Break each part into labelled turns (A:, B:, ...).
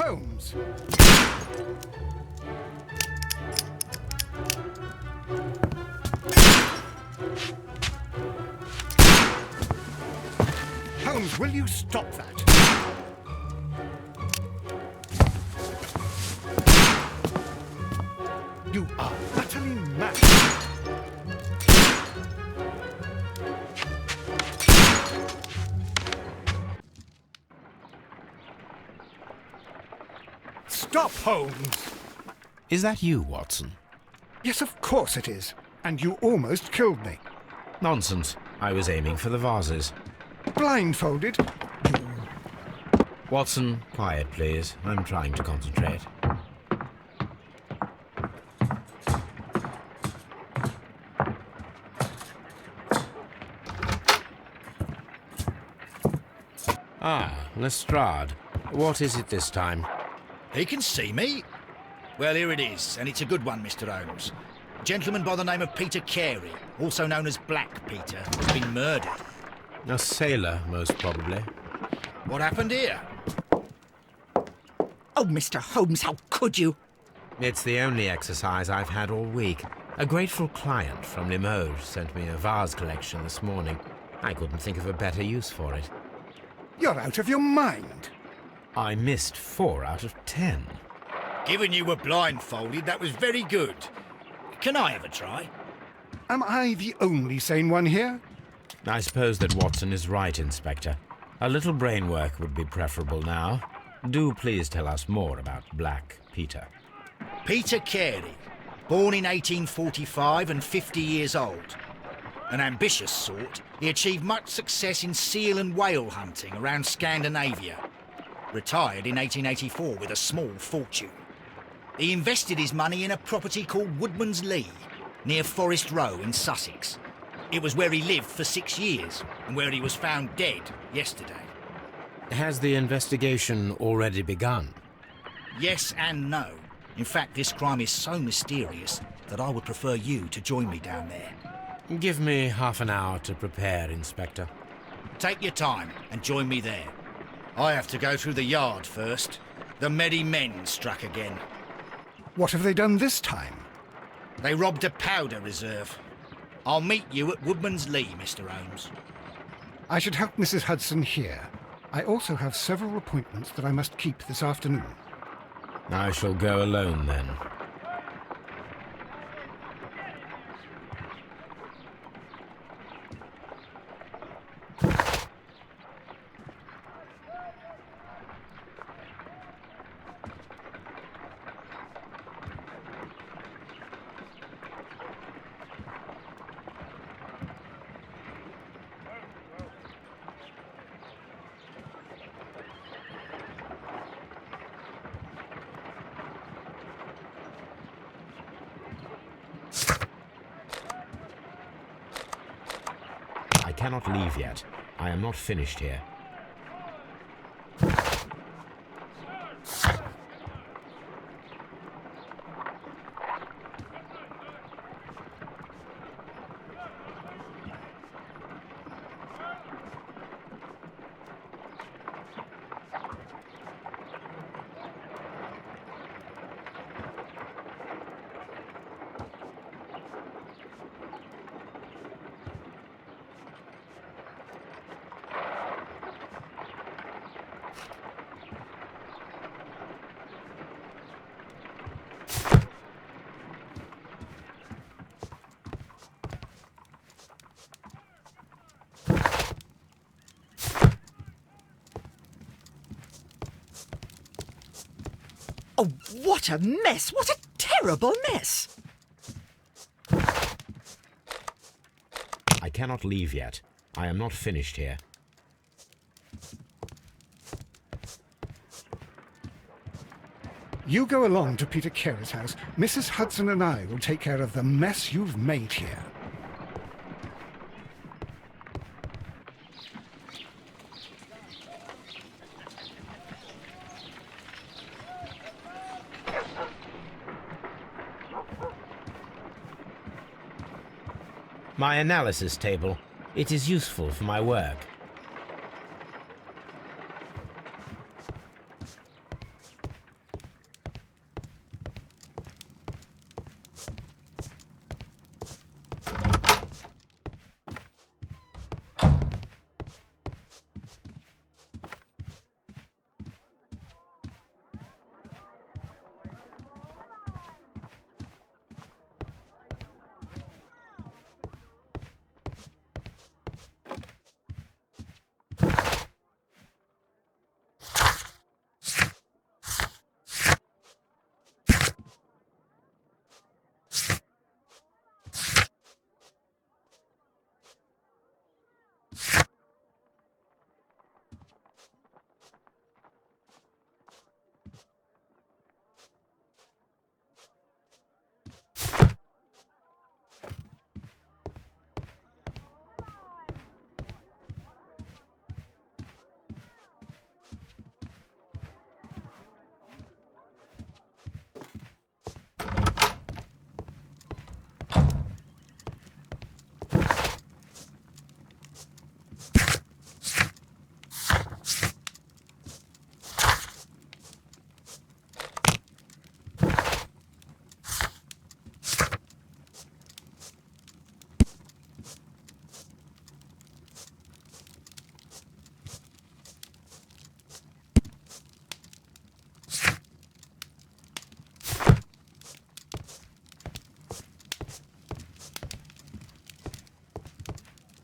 A: Holmes! Holmes, will you stop that? You are utterly mad. Stop, Holmes!
B: Is that you, Watson?
A: Yes, of course it is. And you almost killed me.
B: Nonsense. I was aiming for the vases.
A: Blindfolded?
B: Watson, quiet, please. I'm trying to concentrate. Ah, Lestrade. What is it this time?
C: He can see me. Well, here it is, and it's a good one, Mr. Holmes. A gentleman by the name of Peter Carey, also known as Black Peter, has been murdered.
B: A sailor, most probably.
C: What happened here?
D: Oh, Mr. Holmes, how could you?
B: It's the only exercise I've had all week. A grateful client from Limoges sent me a vase collection this morning. I couldn't think of a better use for it.
A: You're out of your mind.
B: I missed 4 out of 10.
C: Given you were blindfolded, that was very good. Can I have a try?
A: Am I the only sane one here?
B: I suppose that Watson is right, Inspector. A little brain work would be preferable now. Do please tell us more about Black Peter.
C: Peter Carey, born in 1845 and 50 years old. An ambitious sort, he achieved much success in seal and whale hunting around Scandinavia. Retired in 1884 with a small fortune. He invested his money in a property called Woodman's Lee, near Forest Row in Sussex. It was where he lived for 6 years, and where he was found dead yesterday.
B: Has the investigation already begun?
C: Yes and no. In fact, this crime is so mysterious that I would prefer you to join me down there.
B: Give me half an hour to prepare, Inspector.
C: Take your time and join me there. I have to go through the yard first. The Medi men struck again.
A: What have they done this time?
C: They robbed a powder reserve. I'll meet you at Woodman's Lee, Mr. Holmes.
A: I should help Mrs. Hudson here. I also have several appointments that I must keep this afternoon.
B: I shall go alone, then. I cannot leave yet. I am not finished here.
D: Oh, what a mess! What a terrible mess!
B: I cannot leave yet. I am not finished here.
A: You go along to Peter Carey's house. Mrs. Hudson and I will take care of the mess you've made here.
B: My analysis table. It is useful for my work.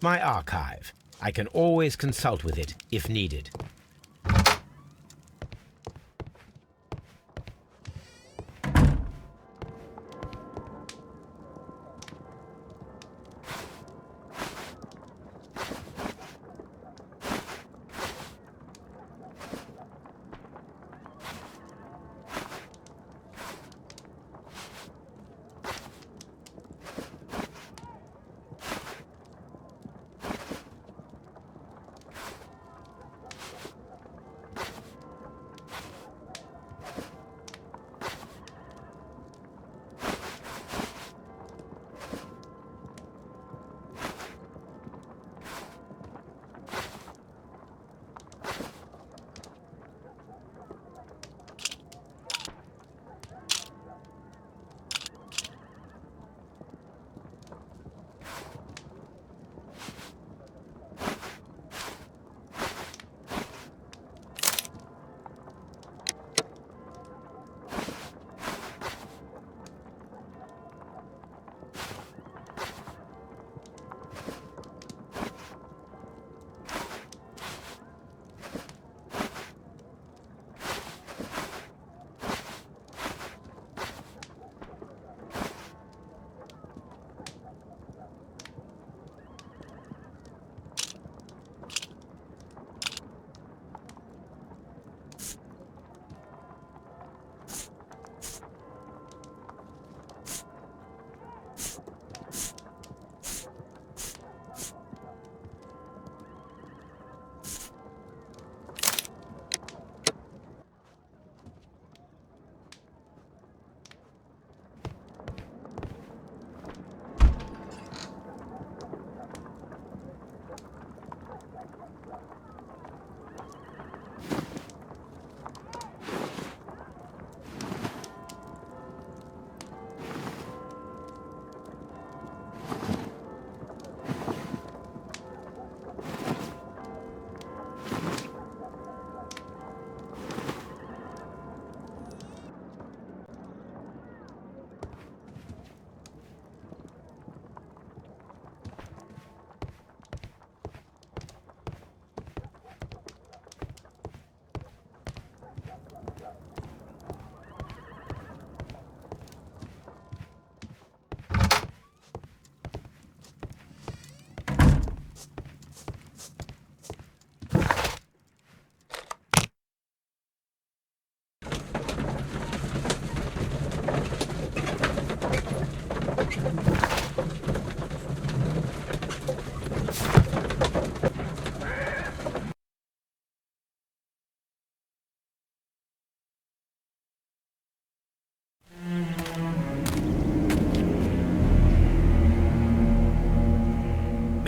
B: my archive. I can always consult with it if needed.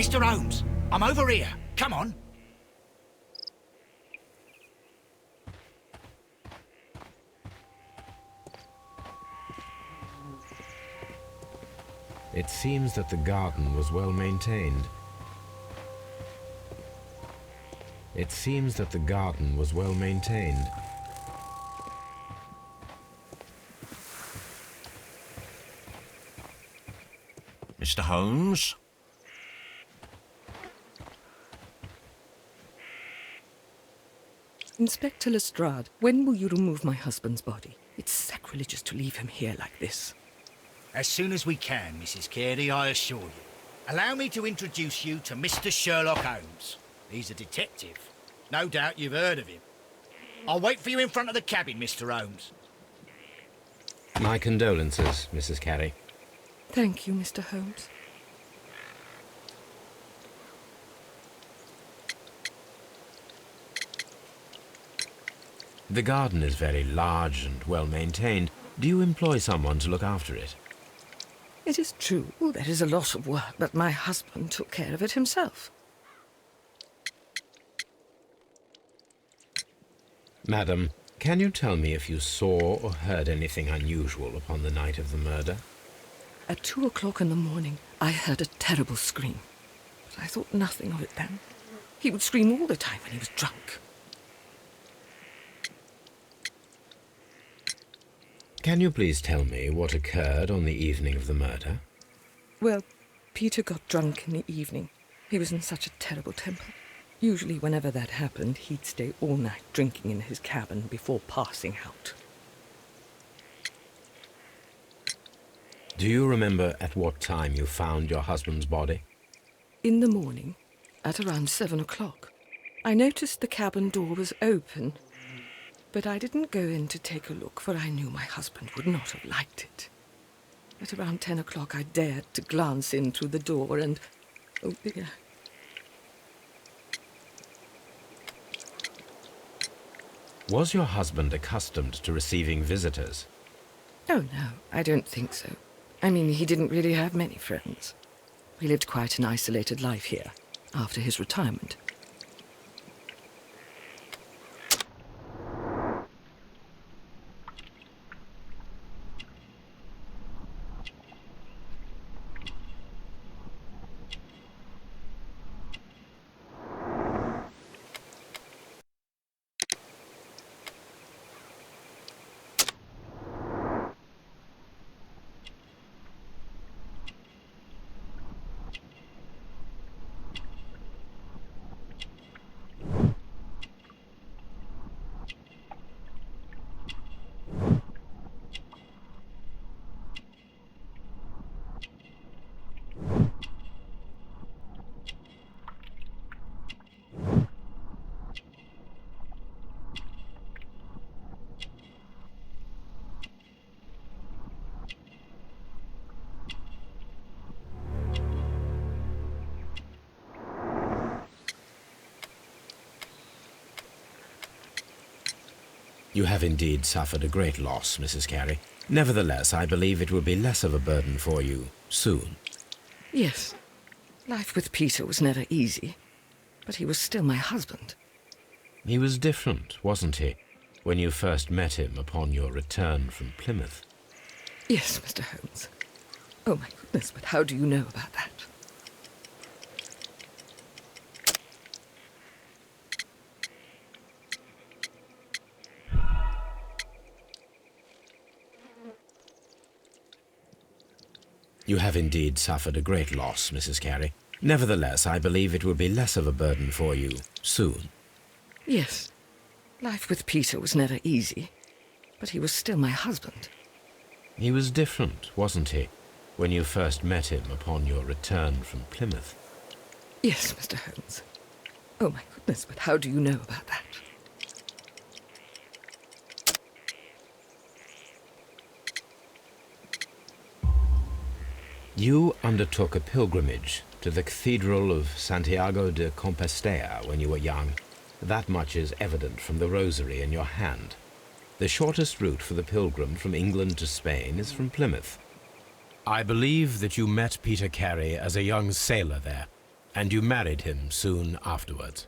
C: Mr. Holmes, I'm over here. Come on.
B: It seems that the garden was well maintained. It seems that the garden was well maintained.
E: Mr. Holmes?
D: Inspector Lestrade, when will you remove my husband's body? It's sacrilegious to leave him here like this.
C: As soon as we can, Mrs. Carey, I assure you. Allow me to introduce you to Mr. Sherlock Holmes. He's a detective. No doubt you've heard of him. I'll wait for you in front of the cabin, Mr. Holmes.
B: My condolences, Mrs. Carey.
D: Thank you, Mr. Holmes.
B: The garden is very large and well maintained. Do you employ someone to look after it?
D: It is true, there is a lot of work, but my husband took care of it himself.
B: Madam, can you tell me if you saw or heard anything unusual upon the night of the murder?
D: At 2 o'clock in the morning, I heard a terrible scream. But I thought nothing of it then. He would scream all the time when he was drunk.
B: Can you please tell me what occurred on the evening of the murder?
D: Well, Peter got drunk in the evening. He was in such a terrible temper. Usually whenever that happened, he'd stay all night drinking in his cabin before passing out.
B: Do you remember at what time you found your husband's body?
D: In the morning, at around 7 o'clock, I noticed the cabin door was open, but I didn't go in to take a look, for I knew my husband would not have liked it. At around 10 o'clock, I dared to glance in through the door and, oh dear.
B: Was your husband accustomed to receiving visitors?
D: Oh no, I don't think so. I mean, he didn't really have many friends. He lived quite an isolated life here, after his retirement.
B: You have indeed suffered a great loss, Mrs. Carey. Nevertheless, I believe it will be less of a burden for you soon.
D: Yes, life with Peter was never easy, but he was still my husband.
B: He was different, wasn't he, when you first met him upon your return from Plymouth?
D: Yes, Mr. Holmes. Oh my goodness, but how do you know about that?
B: You have indeed suffered a great loss, Mrs. Carey. Nevertheless, I believe it will be less of a burden for you soon.
D: Yes, life with Peter was never easy, but he was still my husband.
B: He was different, wasn't he, when you first met him upon your return from Plymouth?
D: Yes, Mr. Holmes. Oh my goodness, but how do you know about that?
B: You undertook a pilgrimage to the Cathedral of Santiago de Compostela when you were young. That much is evident from the rosary in your hand. The shortest route for the pilgrim from England to Spain is from Plymouth. I believe that you met Peter Carey as a young sailor there, and you married him soon afterwards.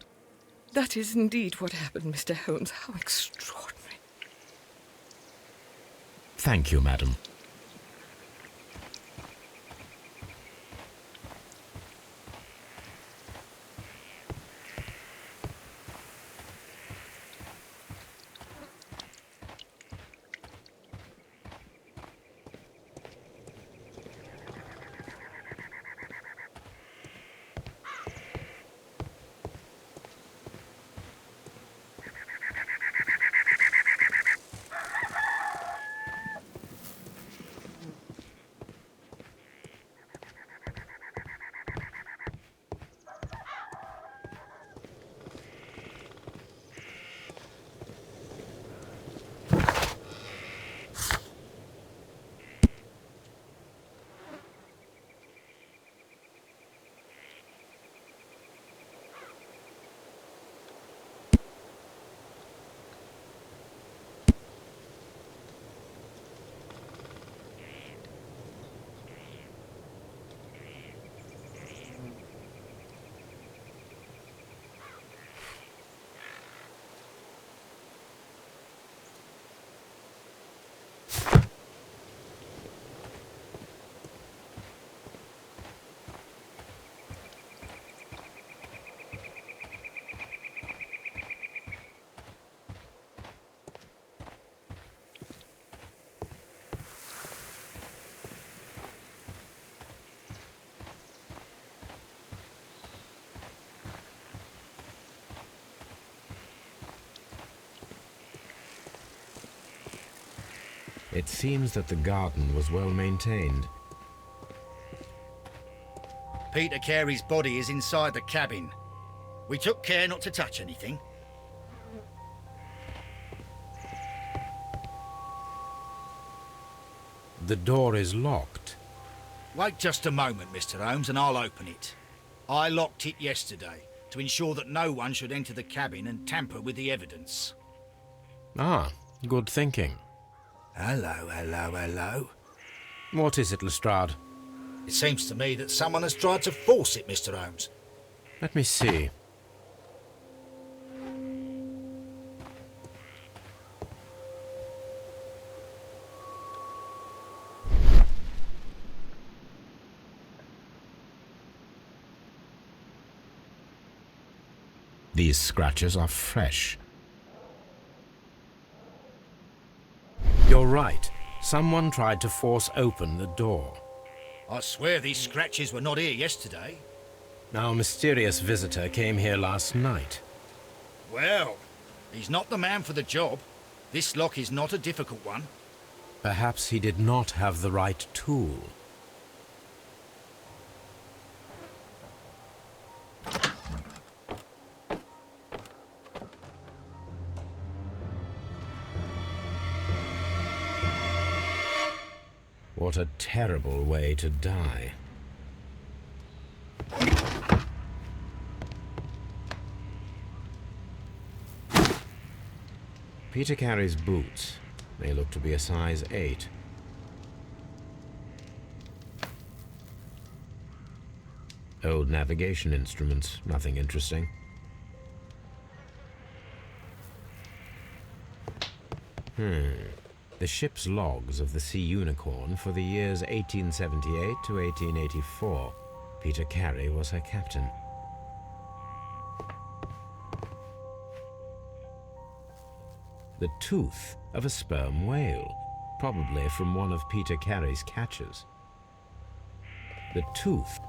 D: That is indeed what happened, Mr. Holmes. How extraordinary.
B: Thank you, madam. It seems that the garden was well maintained.
C: Peter Carey's body is inside the cabin. We took care not to touch anything.
B: The door is locked.
C: Wait just a moment, Mr. Holmes, and I'll open it. I locked it yesterday to ensure that no one should enter the cabin and tamper with the evidence.
B: Ah, good thinking.
C: Hello, hello, hello.
B: What is it, Lestrade?
C: It seems to me that someone has tried to force it, Mr. Holmes.
B: Let me see. These scratches are fresh. You're right. Someone tried to force open the door.
C: I swear these scratches were not here yesterday.
B: Our mysterious visitor came here last night.
C: Well, he's not the man for the job. This lock is not a difficult one.
B: Perhaps he did not have the right tool. What a terrible way to die. Peter Carey's boots. They look to be a size 8. Old navigation instruments, nothing interesting. The ship's logs of the Sea Unicorn for the years 1878 to 1884. Peter Carey was her captain. The tooth of a sperm whale, probably from one of Peter Carey's catches. The tooth.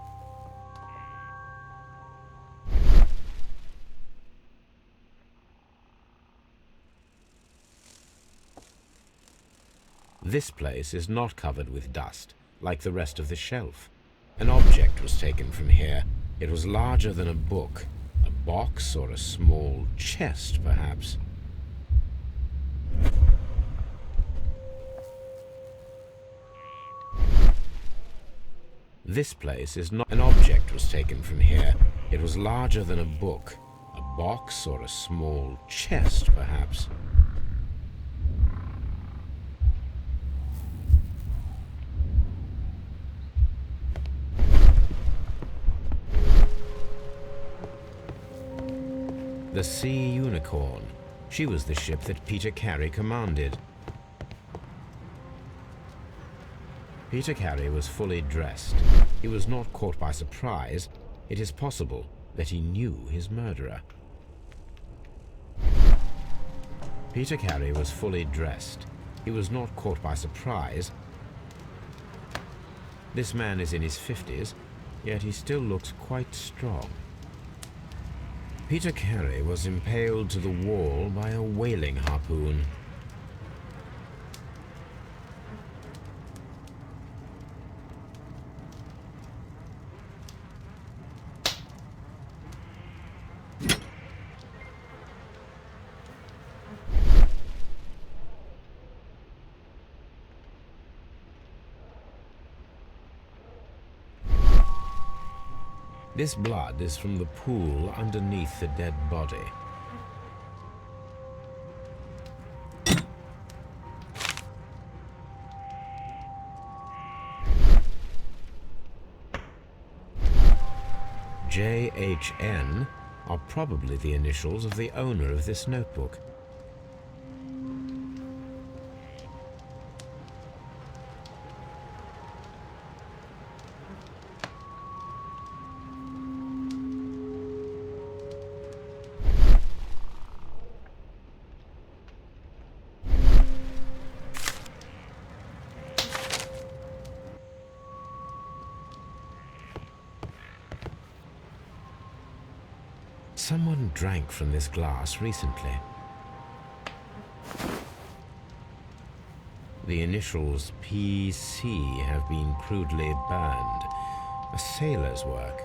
B: This place is not covered with dust, like the rest of the shelf. An object was taken from here. It was larger than a book. A box or a small chest, perhaps. This place is not... An object was taken from here. It was larger than a book. A box or a small chest, perhaps. The Sea Unicorn. She was the ship that Peter Carey commanded. Peter Carey was fully dressed. He was not caught by surprise. It is possible that he knew his murderer. Peter Carey was fully dressed. He was not caught by surprise. This man is in his 50s, yet he still looks quite strong. Peter Carey was impaled to the wall by a whaling harpoon. This blood is from the pool underneath the dead body. JHN are probably the initials of the owner of this notebook. Someone drank from this glass recently. The initials PC have been crudely burned. A sailor's work.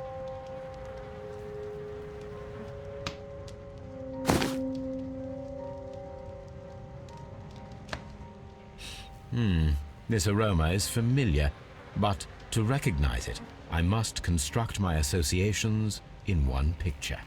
B: This aroma is familiar, but to recognize it, I must construct my associations in one picture.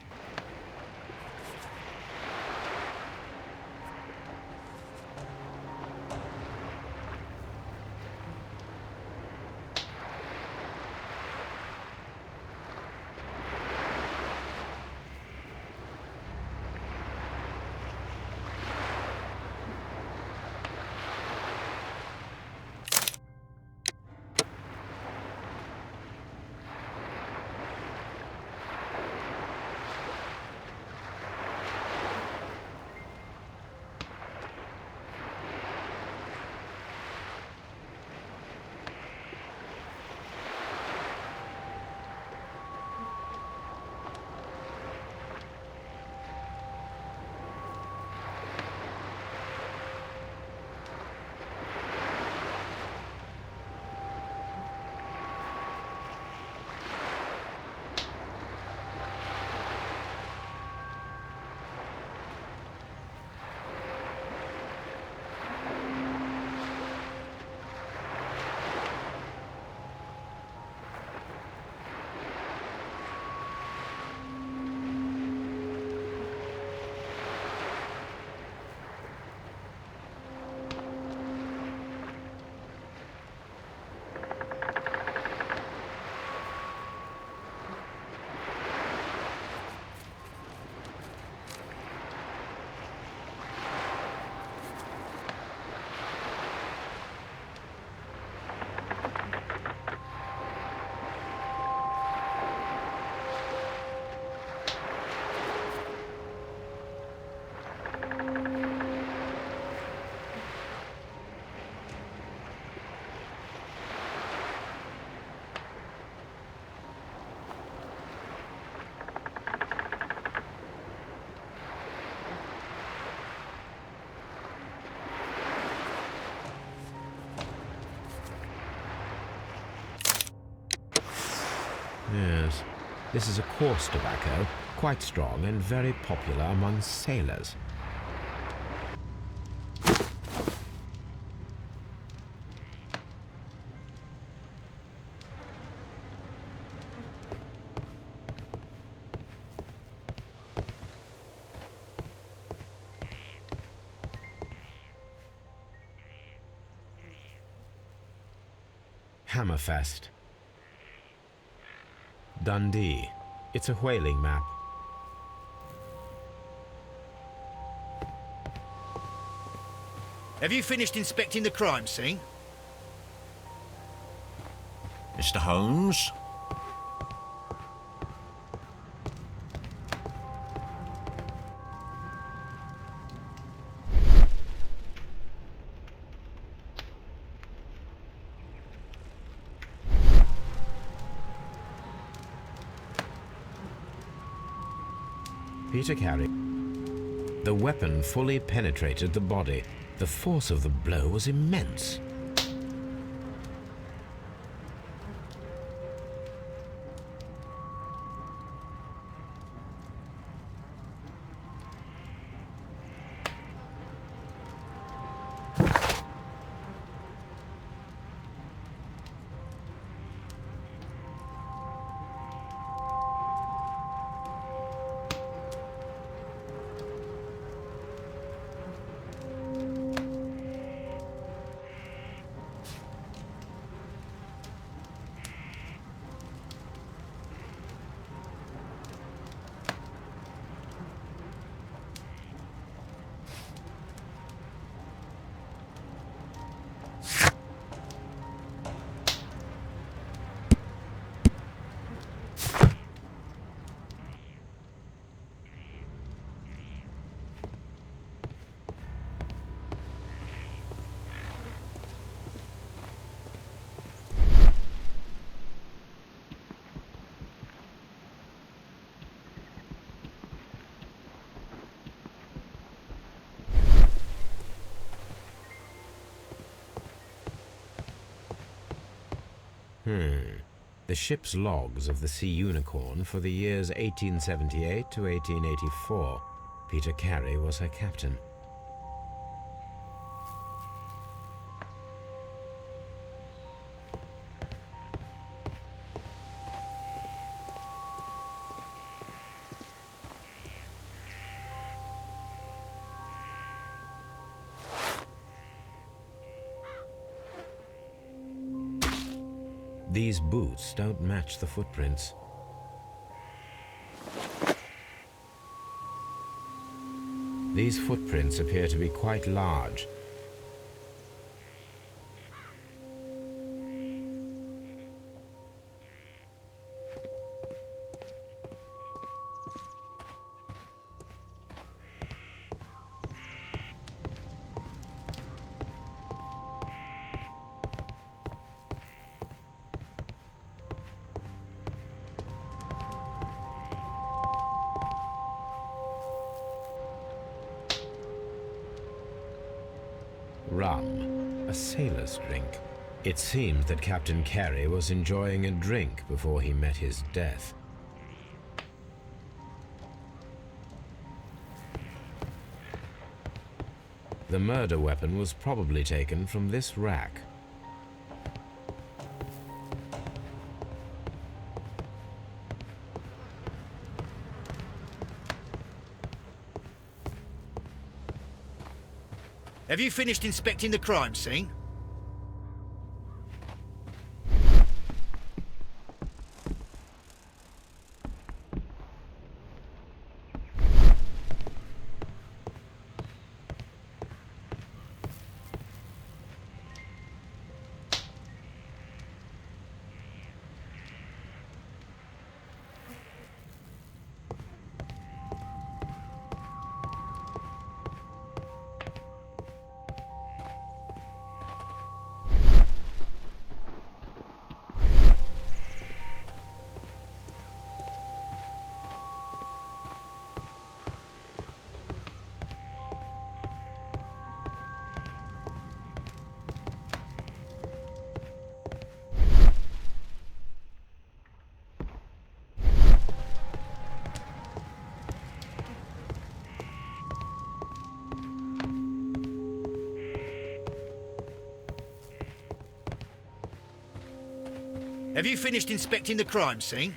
B: Yes, this is a coarse tobacco, quite strong and very popular among sailors. Hammerfest. Dundee. It's a whaling map.
C: Have you finished inspecting the crime scene?
E: Mr. Holmes?
B: Peter Carey. The weapon fully penetrated the body. The force of the blow was immense. The ship's logs of the Sea Unicorn for the years 1878 to 1884. Peter Carey was her captain. These boots don't match the footprints. These footprints appear to be quite large. Rum, a sailor's drink. It seems that Captain Carey was enjoying a drink before he met his death. The murder weapon was probably taken from this rack.
C: Have you finished inspecting the crime scene? Have you finished inspecting the crime scene?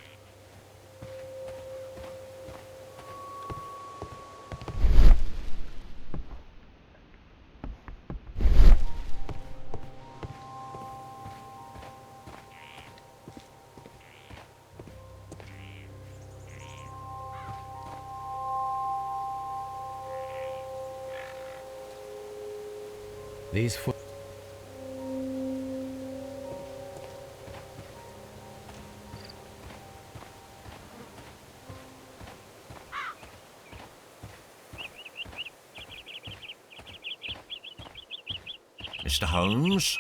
B: These foot...
E: Mr. Holmes?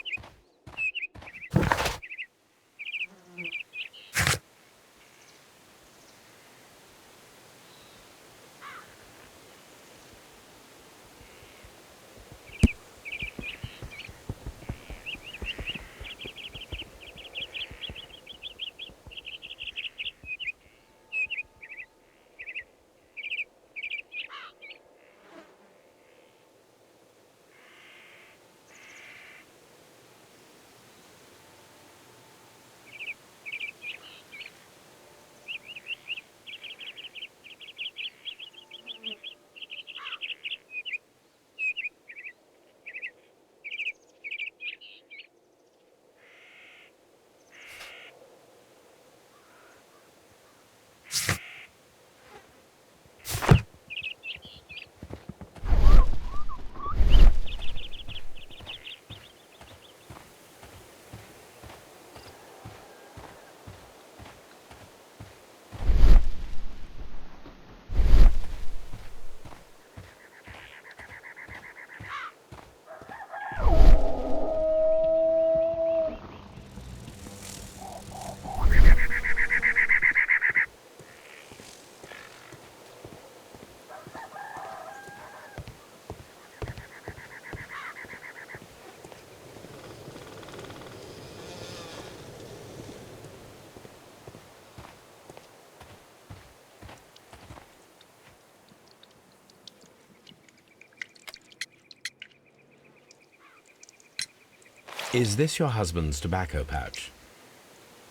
B: Is this your husband's tobacco pouch?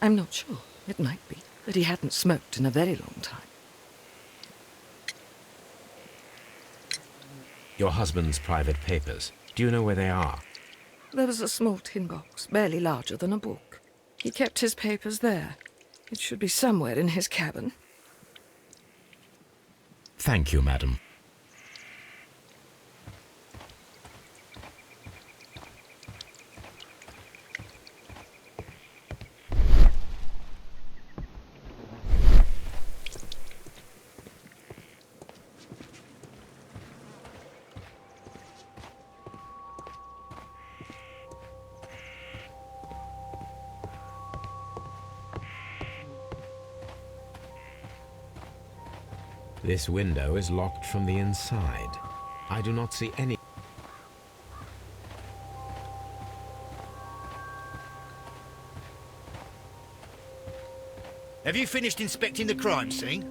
D: I'm not sure. It might be, but he hadn't smoked in a very long time.
B: Your husband's private papers. Do you know where they are?
D: There was a small tin box, barely larger than a book. He kept his papers there. It should be somewhere in his cabin.
B: Thank you, madam. This window is locked from the inside. I do not see any...
C: Have you finished inspecting the crime scene?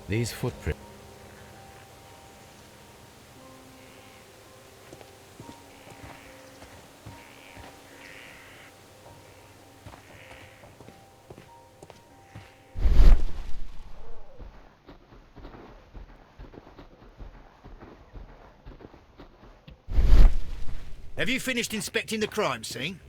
B: These footprints...
C: Have you finished inspecting the crime scene?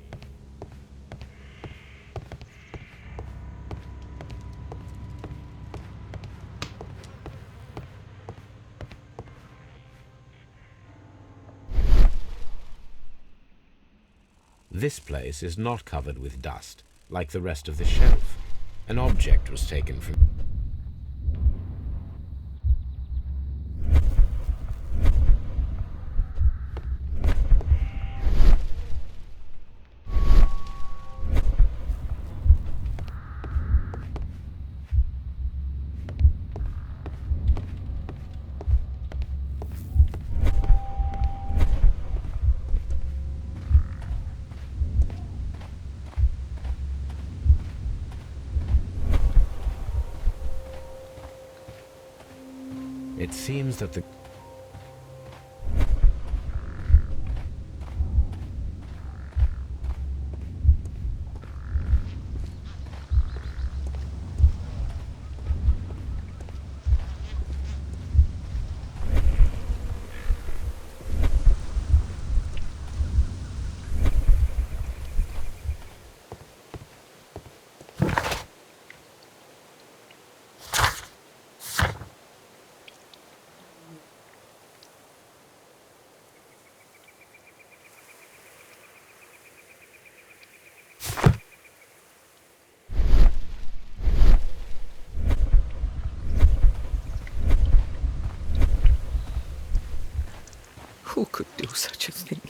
B: This place is not covered with dust, like the rest of the shelf. An object was taken from... It seems that the...
D: Who could do such a thing?